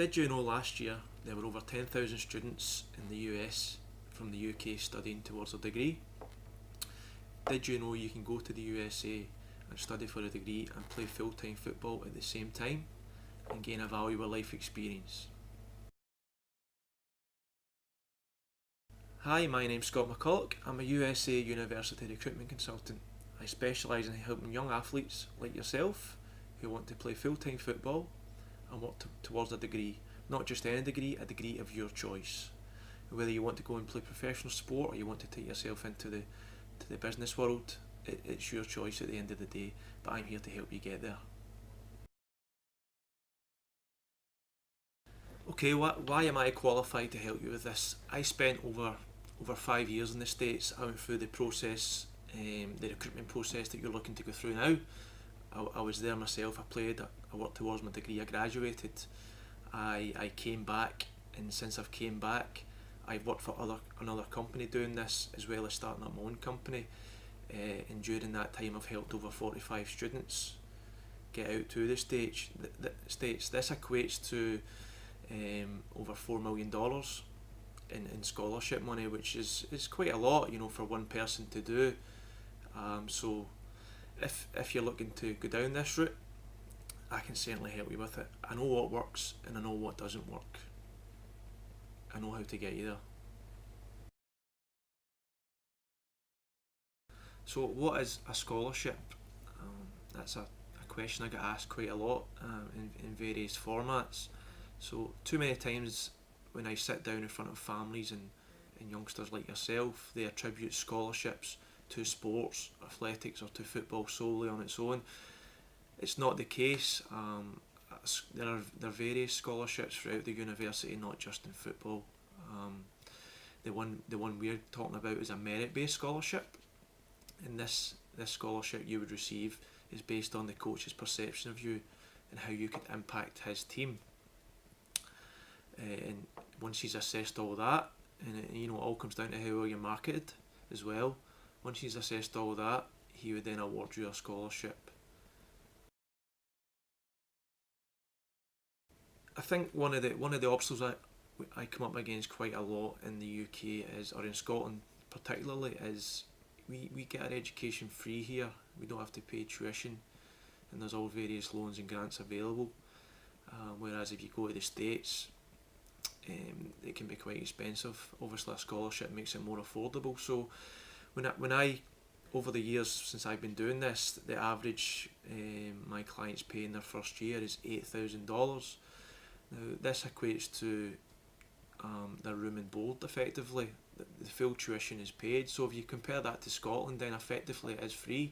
Did you know last year there were over 10,000 students in the US from the UK studying towards a degree? Did you know you can go to the USA and study for a degree and play full-time football at the same time and gain a valuable life experience? Hi, my name's Scott McCulloch. I'm a USA University recruitment consultant. I specialise in helping young athletes like yourself who want to play full-time football and work towards a degree, not just any degree, a degree of your choice. Whether you want to go and play professional sport or you want to take yourself into the business world, it's your choice at the end of the day, but I'm here to help you get there. Okay, why am I qualified to help you with this? I spent over 5 years in the States. I went through the process, the recruitment process that you're looking to go through now. I was there myself. I played, I worked towards my degree, I graduated. I came back, and since I've came back, I've worked for another company doing this, as well as starting up my own company. And during that time I've helped over 45 students get out to the States. This equates to over $4 million in scholarship money, which is quite a lot, for one person to do. So if you're looking to go down this route, I can certainly help you with it. I know what works and I know what doesn't work. I know how to get you there. So what is a scholarship? That's a question I get asked quite a lot in various formats. So too many times when I sit down in front of families and youngsters like yourself, they attribute scholarships to sports, athletics, or to football solely on its own. It's not the case. There are various scholarships throughout the university, not just in football. The one we're talking about is a merit-based scholarship, and this scholarship you would receive is based on the coach's perception of you and how you could impact his team. And once he's assessed all that, and it all comes down to how well you're marketed as well. Once he's assessed all that, he would then award you a scholarship. I think one of the obstacles I come up against quite a lot in the UK or in Scotland particularly, is we get our education free here. We don't have to pay tuition, and there's all various loans and grants available. Whereas if you go to the States, it can be quite expensive. Obviously, a scholarship makes it more affordable. So when I over the years since I've been doing this, the average my clients pay in their first year is $8,000. Now this equates to their room and board effectively. The full tuition is paid. So if you compare that to Scotland, then effectively it is free.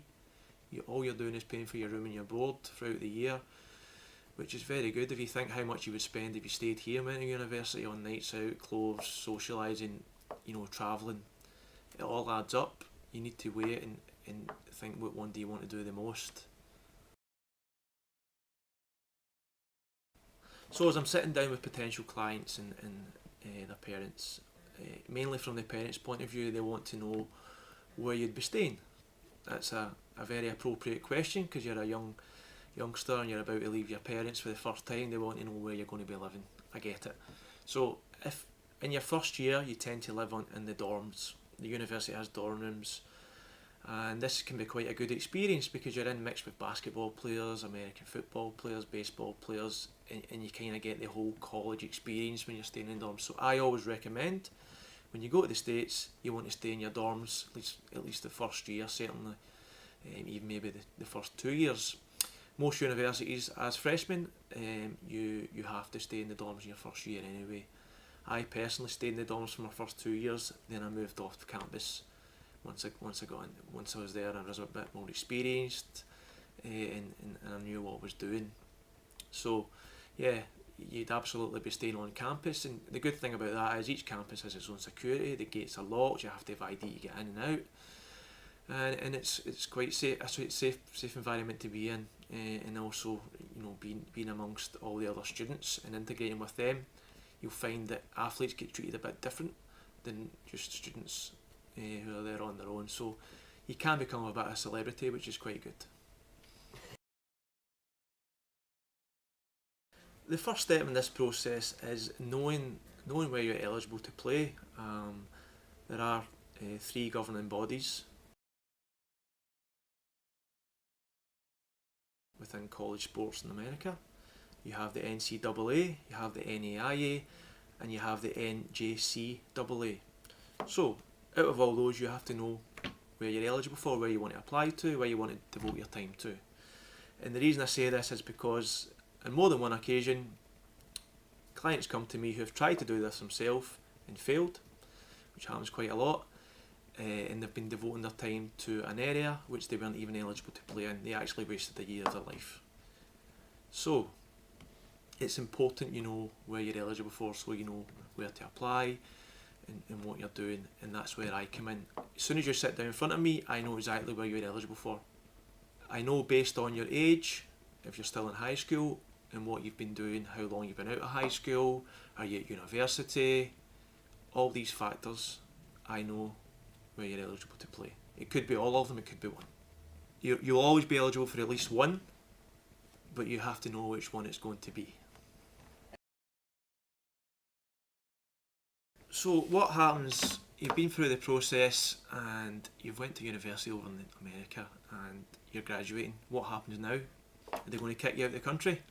All you're doing is paying for your room and your board throughout the year, which is very good. If you think how much you would spend if you stayed here in a university on nights out, clothes, socialising, travelling, it all adds up. You need to weigh it and think what one do you want to do the most. So as I'm sitting down with potential clients and their parents, mainly from the parents' point of view, they want to know where you'd be staying. That's a very appropriate question, because you're a youngster and you're about to leave your parents for the first time. They want to know where you're going to be living. I get it. So if in your first year you tend to live in the dorms, the university has dorm rooms, and this can be quite a good experience because you're in mixed with basketball players, American football players, baseball players, and you kind of get the whole college experience when you're staying in dorms. So I always recommend, when you go to the States, you want to stay in your dorms at least the first year, certainly, even maybe the first 2 years. Most universities, as freshmen, you have to stay in the dorms in your first year anyway. I personally stayed in the dorms for my first 2 years, then I moved off campus. Once I was there, I was a bit more experienced, and I knew what I was doing. So yeah, you'd absolutely be staying on campus, and the good thing about that is each campus has its own security. The gates are locked. You have to have ID to get in and out, and it's quite safe. A safe environment to be in, and also being amongst all the other students and integrating with them. You'll find that athletes get treated a bit different than just students who are there on their own. So you can become a bit of a celebrity, which is quite good. the first step in this process is knowing where you're eligible to play. There are 3 governing bodies within college sports in America. You have the NCAA, you have the NAIA, and you have the NJCAA. So, out of all those, you have to know where you're eligible for, where you want to apply to, where you want to devote your time to. And the reason I say this is because on more than one occasion, clients come to me who have tried to do this themselves and failed, which happens quite a lot, and they've been devoting their time to an area which they weren't even eligible to play in. They actually wasted a year of their life. So, it's important you know where you're eligible for, so you know where to apply and what you're doing, and that's where I come in. As soon as you sit down in front of me, I know exactly where you're eligible for. I know based on your age, if you're still in high school, and what you've been doing, how long you've been out of high school, are you at university, all these factors, I know where you're eligible to play. It could be all of them, it could be one. You'll always be eligible for at least one, but you have to know which one it's going to be. So what happens, you've been through the process and you've went to university over in America and you're graduating. What happens now? Are they going to kick you out of the country?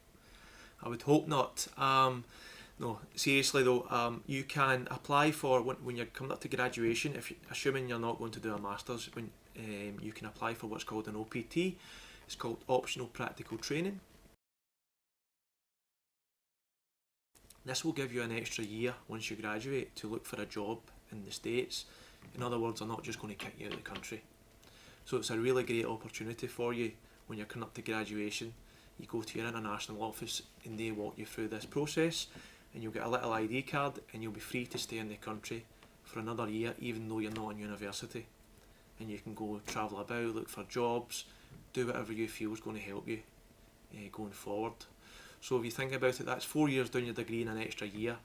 I would hope not. No, seriously though, you can apply for, when you're coming up to graduation, assuming you're not going to do a master's, you can apply for what's called an OPT. It's called Optional Practical Training. This will give you an extra year once you graduate to look for a job in the States. In other words, they're not just going to kick you out of the country. So it's a really great opportunity for you when you're coming up to graduation. You go to your international office and they walk you through this process, and you'll get a little ID card and you'll be free to stay in the country for another year even though you're not in university. And you can go travel about, look for jobs, do whatever you feel is going to help you going forward. So if you think about it, that's 4 years doing your degree in an extra year,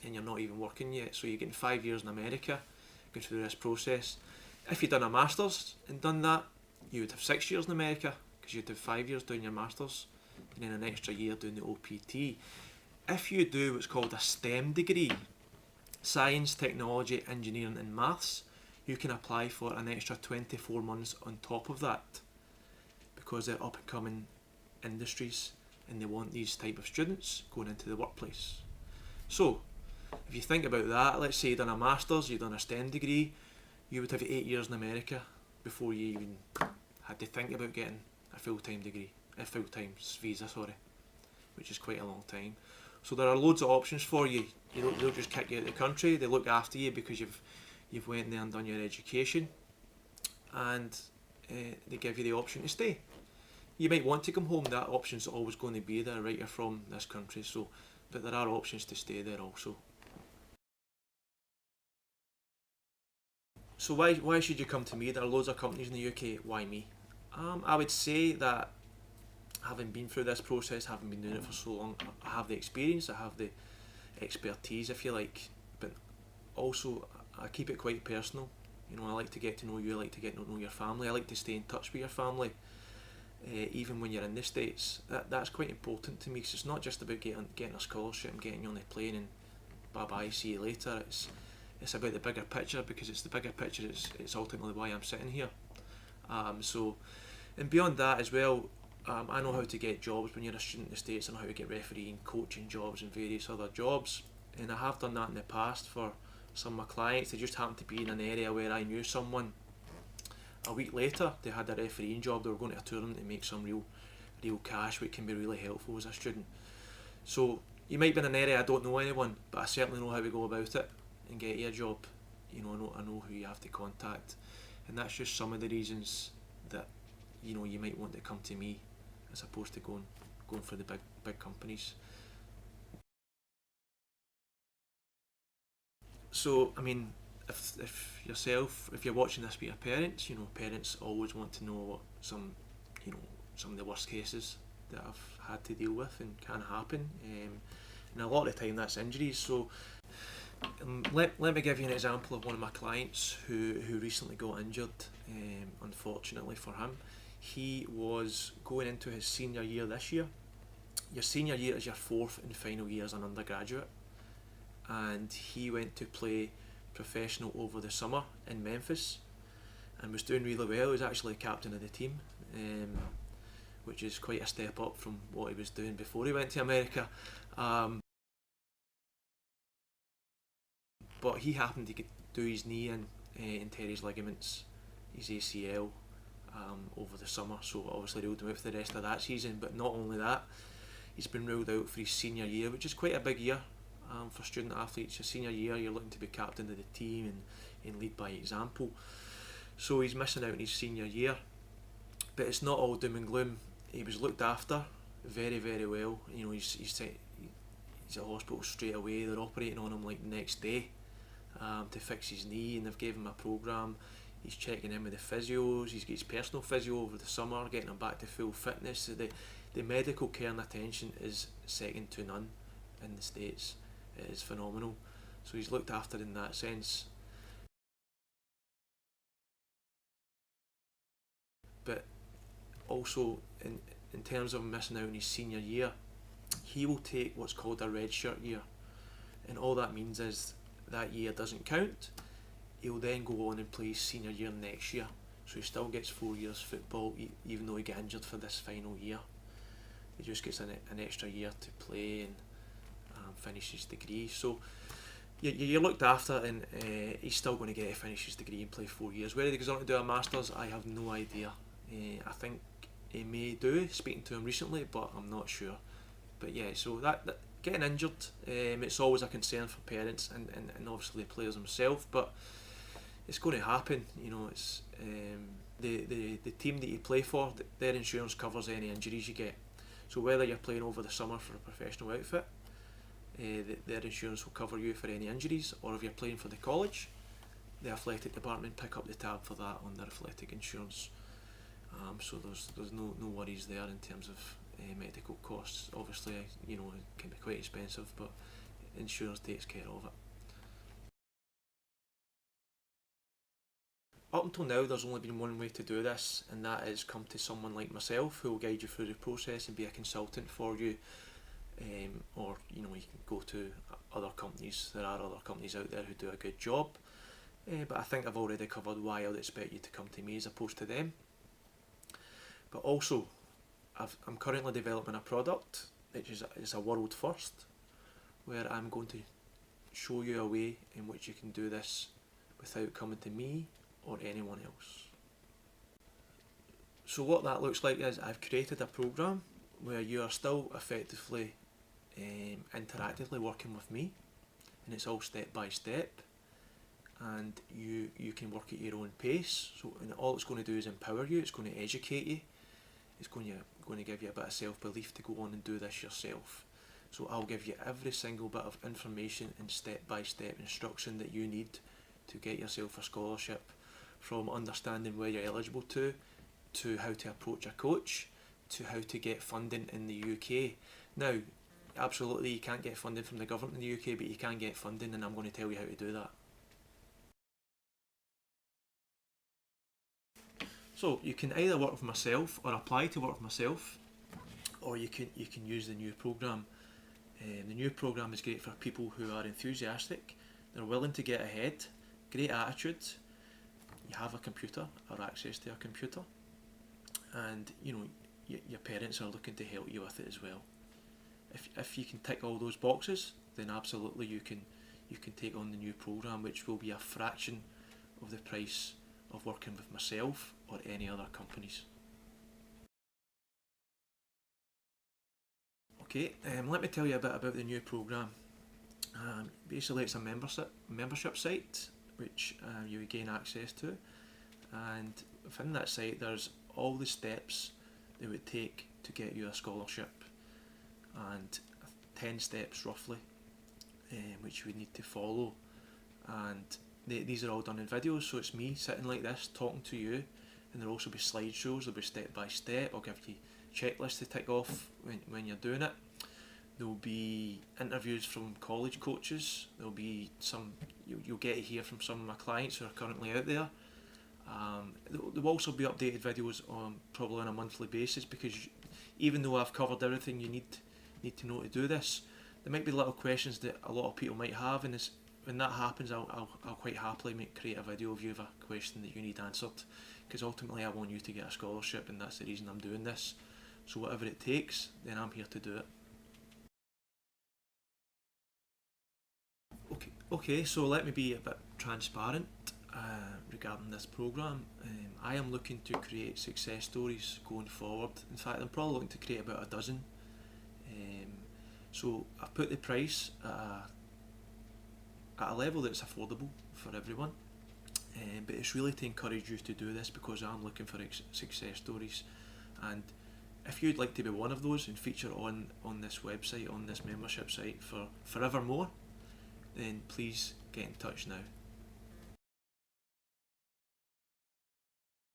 and you're not even working yet. So you're getting 5 years in America, going through this process. If you'd done a master's and done that, you would have 6 years in America, because you'd have 5 years doing your master's, and then an extra year doing the OPT. If you do what's called a STEM degree, science, technology, engineering and maths, you can apply for an extra 24 months on top of that, because they're up and coming industries and they want these type of students going into the workplace. So if you think about that, let's say you've done a master's, you've done a STEM degree, you would have 8 years in America before you even had to think about getting a full-time degree, a full-time visa, which is quite a long time. So there are loads of options for you. They don't just kick you out of the country, they look after you because you've went there and done your education, and they give you the option to stay. You might want to come home, that option's always going to be there, right? You're from this country, so, but there are options to stay there also. So why should you come to me? There are loads of companies in the UK, why me? I would say that having been through this process, having been doing it for so long, I have the experience, I have the expertise, if you like, but also I keep it quite personal. You know, I like to get to know you, I like to get to know your family, I like to stay in touch with your family. Even when you're in the States, that's quite important to me, because it's not just about getting a scholarship and getting you on the plane and bye bye, see you later. It's about the bigger picture, because it's the bigger picture, it's ultimately why I'm sitting here. So, and beyond that as well, I know how to get jobs when you're a student in the States. I know how to get refereeing, coaching jobs and various other jobs, and I have done that in the past for some of my clients. They just happened to be in an area where I knew someone. A week later, they had a refereeing job. They were going to a tournament to make some real cash, which can be really helpful as a student. So you might be in an area I don't know anyone, but I certainly know how to go about it and get you a job. You know, I know who you have to contact, and that's just some of the reasons that you might want to come to me as opposed to going for the big companies. So I mean, if you're watching this with your parents, parents always want to know what some of the worst cases that I've had to deal with and can happen, and a lot of the time that's injuries. So let me give you an example of one of my clients who recently got injured. Unfortunately for him, he was going into his senior year this year. your senior year is your fourth and final year as an undergraduate, and he went to play professional over the summer in Memphis and was doing really well. He was actually captain of the team, which is quite a step up from what he was doing before he went to America. But he happened to do his knee and tear his ligaments, his ACL, over the summer, so obviously ruled him out for the rest of that season. But not only that, he's been ruled out for his senior year, which is quite a big year for student athletes. Your senior year, you're looking to be captain of the team and lead by example. So he's missing out on his senior year. But it's not all doom and gloom. He was looked after very, very well. You know, he's at hospital straight away. They're operating on him like the next day to fix his knee, and they've given him a programme. He's checking in with the physios. He's got his personal physio over the summer, getting him back to full fitness. So the medical care and attention is second to none in the States. It is phenomenal. So he's looked after in that sense. But also in terms of missing out on his senior year, he will take what's called a redshirt year, and all that means is that year doesn't count. He'll then go on and play his senior year next year, so he still gets 4 years football even though he got injured for this final year. He just gets an extra year to play and finish his degree. So you're looked after, and he's still going to get to finish his degree and play 4 years. Whether he goes on to do a Masters, I have no idea. I think he may do, speaking to him recently, but I'm not sure. But yeah, so that getting injured, it's always a concern for parents and obviously the players themselves, but it's going to happen. You know, it's the team that you play for, their insurance covers any injuries you get. So whether you're playing over the summer for a professional outfit, their insurance will cover you for any injuries, or if you're playing for the college, the athletic department pick up the tab for that on their athletic insurance. So there's no worries there in terms of medical costs. Obviously, you know, it can be quite expensive, but insurance takes care of it. Up until now, there's only been one way to do this, and that is come to someone like myself who will guide you through the process and be a consultant for you. Or you know, you can go to other companies. There are other companies out there who do a good job, but I think I've already covered why I would expect you to come to me as opposed to them. But also, I'm currently developing a product which is a world first, where I'm going to show you a way in which you can do this without coming to me or anyone else. So what that looks like is I've created a program where you are still effectively interactively working with me, and it's all step by step, and you can work at your own pace. So, and all it's going to do is empower you. It's going to educate you. It's going to give you a bit of self-belief to go on and do this yourself. So I'll give you every single bit of information and step-by-step instruction that you need to get yourself a scholarship, from understanding where you're eligible to how to approach a coach, to how to get funding in the UK. Now, absolutely you can't get funding from the government in the UK, but you can get funding, and I'm going to tell you how to do that. So you can either work with myself or apply to work with myself, or you can use the new programme. The new programme is great for people who are enthusiastic, they're willing to get ahead, great attitude, you have a computer or access to a computer, and you know your parents are looking to help you with it as well. If you can tick all those boxes, then absolutely you can take on the new programme, which will be a fraction of the price of working with myself or any other companies. Okay, let me tell you a bit about the new programme. Basically it's a membership site which you would gain access to, and within that site there's all the steps it would take to get you a scholarship, and 10 steps roughly which you would need to follow, and these are all done in videos. So it's me sitting like this talking to you, and there'll also be slideshows. There'll be step by step. I'll give you checklists to tick off when you're doing it. There'll be interviews from college coaches. There'll be you'll get to hear from some of my clients who are currently out there. There will also be updated videos on probably on a monthly basis, because even though I've covered everything you need need to know to do this. There might be little questions that a lot of people might have, and when that happens, I'll quite happily create a video of you of a question that you need answered, because ultimately I want you to get a scholarship, and that's the reason I'm doing this. So whatever it takes, then I'm here to do it. Okay, so let me be a bit transparent regarding this programme. I am looking to create success stories going forward. In fact, I'm probably looking to create about a dozen. So I've put the price at a level that's affordable for everyone, but it's really to encourage you to do this, because I'm looking for success stories, and if you'd like to be one of those and feature on this website, on this membership site for forevermore, then please get in touch now.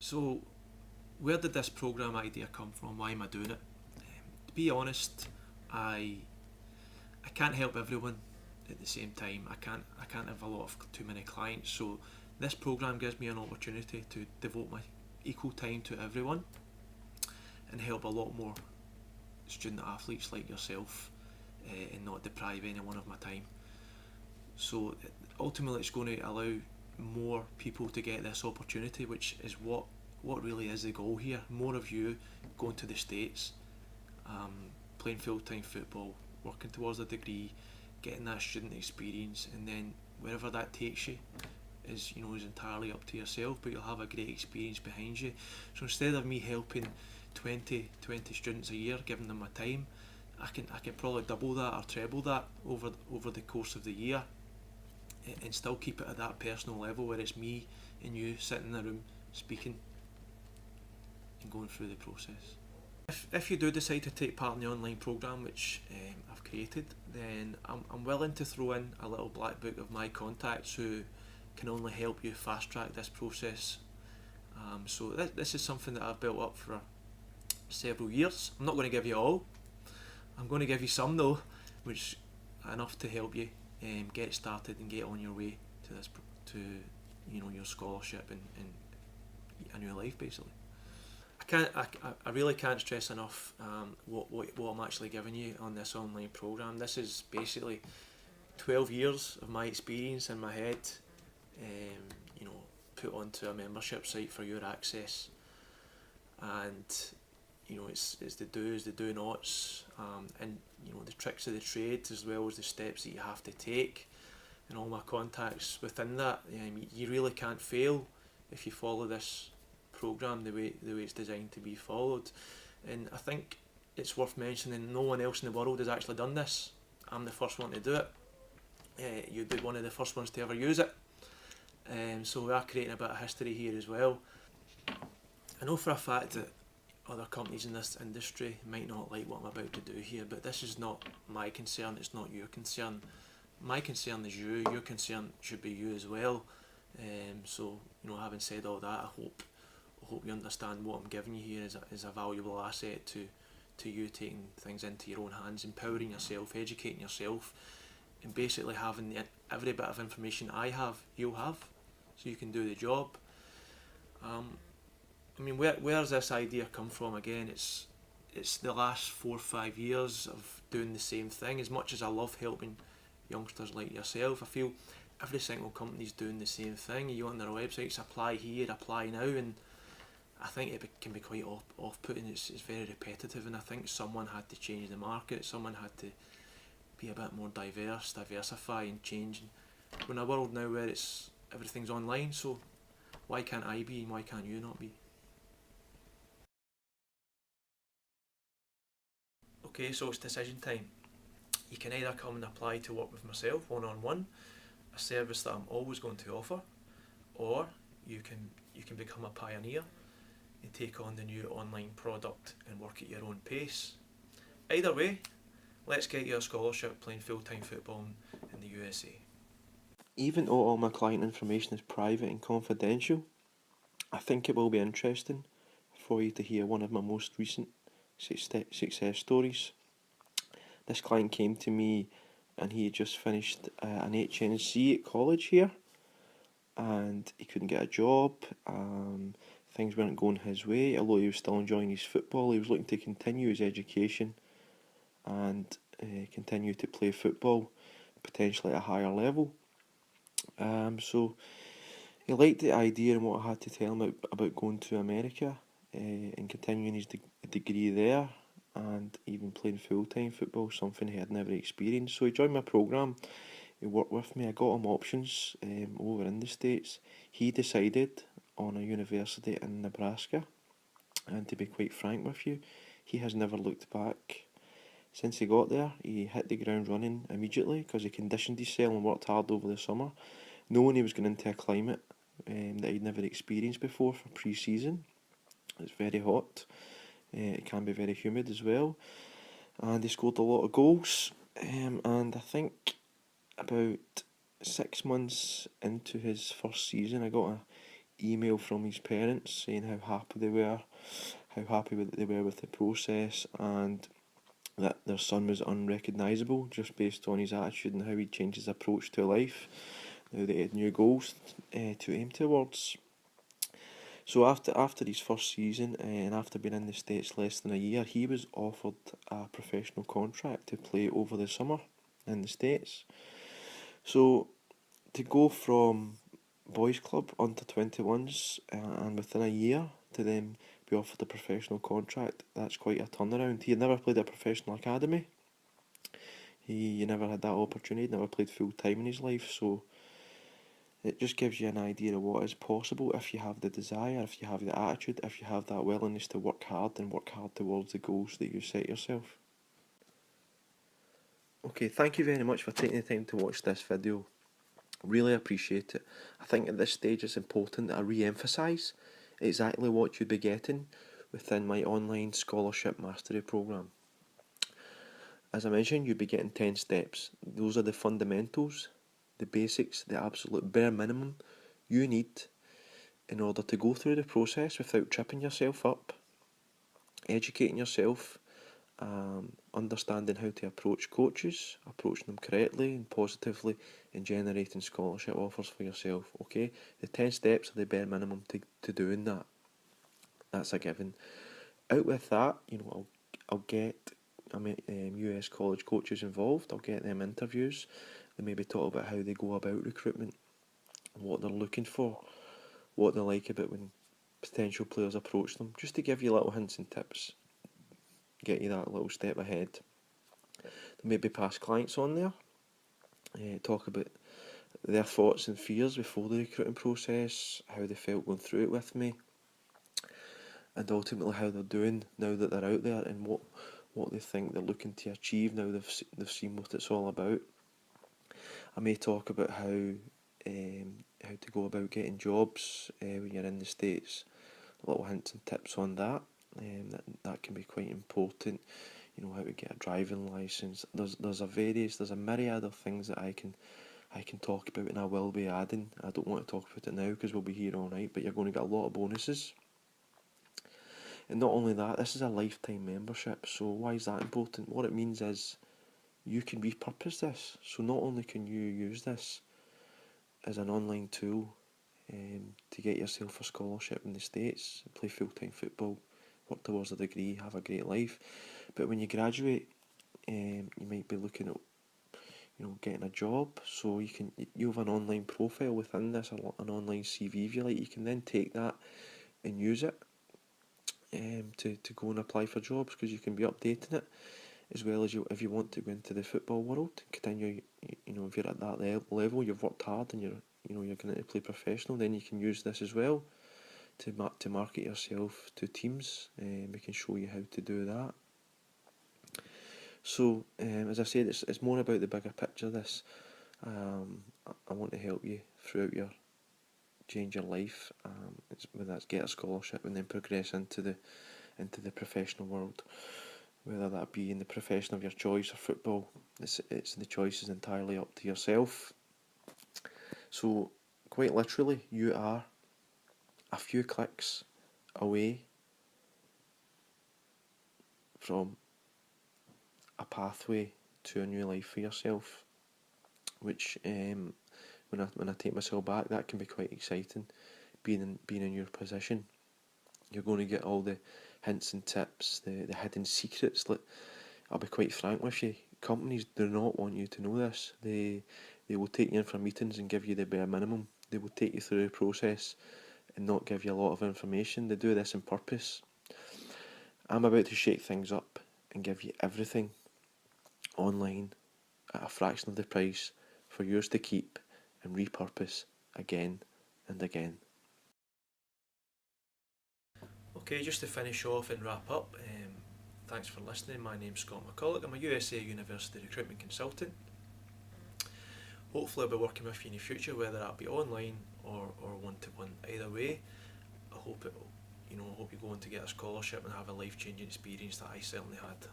So where did this programme idea come from? Why am I doing it? To be honest, I can't help everyone at the same time. I can't have too many clients, so this programme gives me an opportunity to devote my equal time to everyone and help a lot more student athletes like yourself, and not deprive anyone of my time. So ultimately it's going to allow more people to get this opportunity, which is what really is the goal here. More of you going to the States, playing full-time football, working towards a degree, getting that student experience, and then wherever that takes you is entirely up to yourself, but you'll have a great experience behind you. So instead of me helping 20 students a year, giving them my time, I can probably double that or treble that over the course of the year, and still keep it at that personal level where it's me and you sitting in the room speaking and going through the process. If you do decide to take part in the online programme which I've created, then I'm willing to throw in a little black book of my contacts who can only help you fast track this process. So this is something that I've built up for several years. I'm not going to give you all. I'm going to give you some though, which enough to help you get started and get on your way to your scholarship and a new life basically. I really can't stress enough what I'm actually giving you on this online programme. This is basically 12 years of my experience in my head, put onto a membership site for your access, and it's the do's, the do nots, and the tricks of the trade, as well as the steps that you have to take, and all my contacts within that. You really can't fail if you follow this programme the way it's designed to be followed. And I think it's worth mentioning, no one else in the world has actually done this. I'm the first one to do it. You'd be one of the first ones to ever use it. So we are creating a bit of history here as well. I know for a fact that other companies in this industry might not like what I'm about to do here, but this is not my concern, it's not your concern. My concern is you, your concern should be you as well. So having said all that, I hope you understand what I'm giving you here is a valuable asset to you taking things into your own hands, empowering yourself, educating yourself, and basically having every bit of information I have, you'll have, so you can do the job. Where's this idea come from? Again, it's the last 4 or 5 years of doing the same thing. As much as I love helping youngsters like yourself, I feel every single company's doing the same thing. You go on their websites, apply here, apply now, and I think it can be quite off-putting. It's very repetitive, and I think someone had to change the market. Someone had to be a bit more diversify and change. We're in a world now where everything's online, so why can't I be and why can't you not be? Okay, so it's decision time. You can either come and apply to work with myself one-on-one, a service that I'm always going to offer, or you can become a pioneer and take on the new online product and work at your own pace. Either way, let's get you a scholarship playing full-time football in the USA. Even though all my client information is private and confidential, I think it will be interesting for you to hear one of my most recent success stories. This client came to me and he had just finished an HNC at college here, and he couldn't get a job. Things weren't going his way, although he was still enjoying his football. He was looking to continue his education, and continue to play football, potentially at a higher level. So he liked the idea and what I had to tell him about going to America and continuing his degree there, and even playing full-time football, something he had never experienced. So he joined my programme, he worked with me, I got him options over in the States. He decided on a university in Nebraska, and to be quite frank with you, he has never looked back. Since he got there, he hit the ground running immediately because he conditioned himself and worked hard over the summer, knowing he was going into a climate that he'd never experienced before for pre-season. It's very hot, it can be very humid as well, and he scored a lot of goals, and I think about 6 months into his first season, I got an email from his parents saying how happy they were with the process, and that their son was unrecognisable just based on his attitude and how he'd changed his approach to life now that he had new goals to aim towards. So after his first season and after being in the States less than a year, he was offered a professional contract to play over the summer in the States. So to go from boys club under 21s and within a year to then be offered a professional contract, that's quite a turnaround. He had never played at a professional academy. He never had that opportunity, never played full time in his life, so it just gives you an idea of what is possible if you have the desire, if you have the attitude, if you have that willingness to work hard and work hard towards the goals that you set yourself. Okay, thank you very much for taking the time to watch this video. Really appreciate it. I think at this stage it's important that I re-emphasise exactly what you'd be getting within my online scholarship mastery programme. As I mentioned, you'd be getting 10 steps. Those are the fundamentals, the basics, the absolute bare minimum you need in order to go through the process without tripping yourself up, educating yourself, understanding how to approach coaches, approaching them correctly and positively, and generating scholarship offers for yourself. Okay, the 10 steps are the bare minimum to doing that. That's a given. Out with that, I'll get US college coaches involved. I'll get them interviews. They maybe talk about how they go about recruitment, what they're looking for, what they like about when potential players approach them, just to give you little hints and tips, get you that little step ahead. Maybe past clients on there, talk about their thoughts and fears before the recruiting process, how they felt going through it with me, and ultimately how they're doing now that they're out there, and what they think they're looking to achieve now they've seen what it's all about. I may talk about how to go about getting jobs when you're in the States, little hints and tips on that. That can be quite important. How to get a driving license. There's a myriad of things that I can talk about, and I will be adding. I don't want to talk about it now because we'll be here all night, but you're going to get a lot of bonuses. And not only that, this is a lifetime membership. So why is that important? What it means is you can repurpose this. So not only can you use this as an online tool to get yourself a scholarship in the States, play full-time football, work towards a degree, have a great life, but when you graduate, you might be looking at getting a job. So you have an online profile within this, an online CV if you like. You can then take that and use it to go and apply for jobs, because you can be updating it, as well as if you want to go into the football world, continue. If you're at that level, you've worked hard and you're going to play professional, then you can use this as well to market yourself to teams. We can show you how to do that. So as I said, it's more about the bigger picture. This I want to help you throughout your change your life. Whether that's get a scholarship and then progress into the professional world, whether that be in the profession of your choice or football. It's the choice is entirely up to yourself. So quite literally, you are a few clicks away from a pathway to a new life for yourself, which when I take myself back, that can be quite exciting. Being in your position, you're going to get all the hints and tips, the hidden secrets. I'll be quite frank with you, companies do not want you to know this. They will take you in for meetings and give you the bare minimum. They will take you through the process and not give you a lot of information. They do this on purpose. I'm about to shake things up and give you everything online at a fraction of the price for yours to keep and repurpose again and again. Okay, just to finish off and wrap up, thanks for listening. My name's Scott McCulloch. I'm a USA University recruitment consultant. Hopefully I'll be working with you in the future, whether that be online or one-to-one. Either way, I hope you go on to get a scholarship and have a life-changing experience that I certainly had.